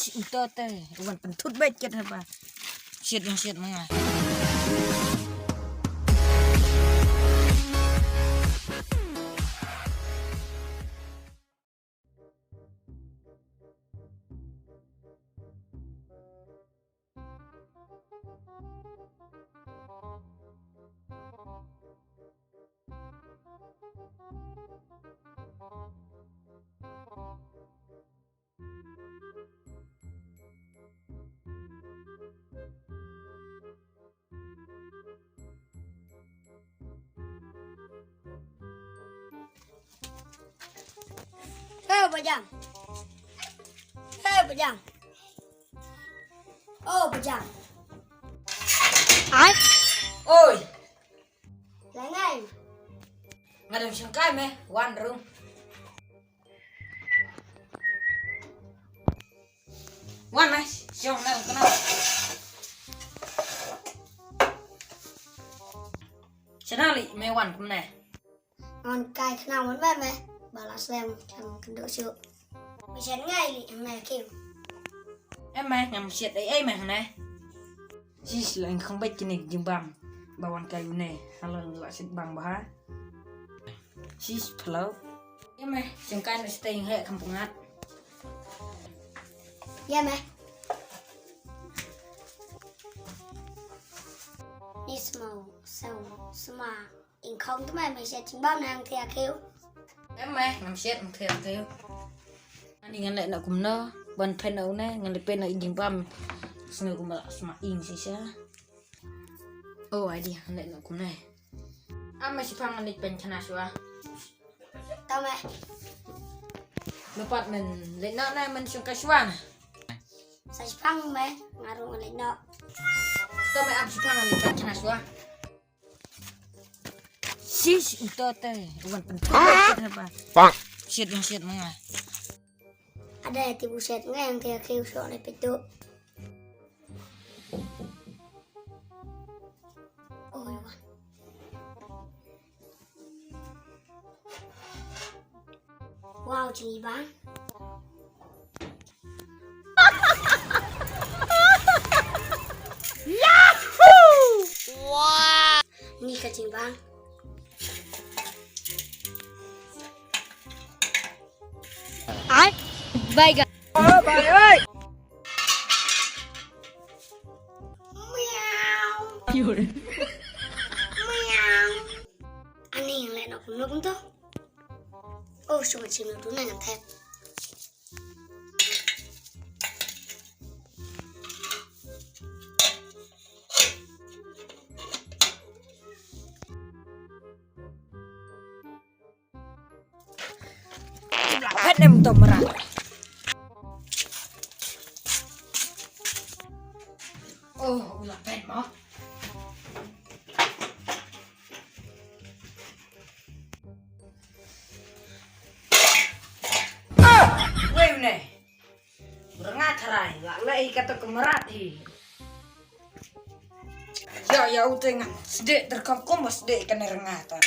Sis utote, wan pentut becet apa? Siat yang siat mangga. Hei Bajang. Hei Bajang. Oh Bajang. Ai. Oi. Lengai. Ngadam sangkai me, wan rung. Wan mas, siang na kenal. Senali me wan kumne. Ngon cài nào muốn về mày? Bảo là xem thằng cần độ chịu. Mày chén ngay đi, thằng này kêu. Em mày nhằm siat ấy mày này. Sis là anh không biết cái này dừng bằng. Bawan kayu này, halang lại xịt bằng bá. Sis hello. Em mày, sangkai nó stay hệ kampung hat. Dạ mày. Đi màu sầu sma. In không tụi mày sẽ chính bao nàng thì kêu. Em mày, nhằm siat một thiệt kêu. Anh ngăn lại nó cũng nó, ban pen ấu này, ngăn lại pen nó dừng bằng. Sengaja aku malah semakin sih ya. Oh, ada hendak nak kumai. Masih pangan di pencana suah. Tao mày. Lepas men, lena na men suka suan. Sao phăng mày, ngaruh lên nọ. Tao mai abis pangan di pencana suah. Sis itu teh, bukan penting apa. Bang. Siat mana? Ada tibu set ngay yang thì kêu sợ này phải tự. Ôi bạn. Wow, chị bán. Yahoo! Wow! Ni cả chị bán. Ai? Vậy cả. Bài ơi! Meow. Meow. Anh này lại nó cũng đúng thôi. Ôi, sao mà chim nó đúng này làm thêm. Hết em tôm ra. Oh, ulah pen mo. Weh ne. Berengat harai, lagi kata kemerat hi. Ya utengah, sedek terkongkong mas sedek kena rengatan.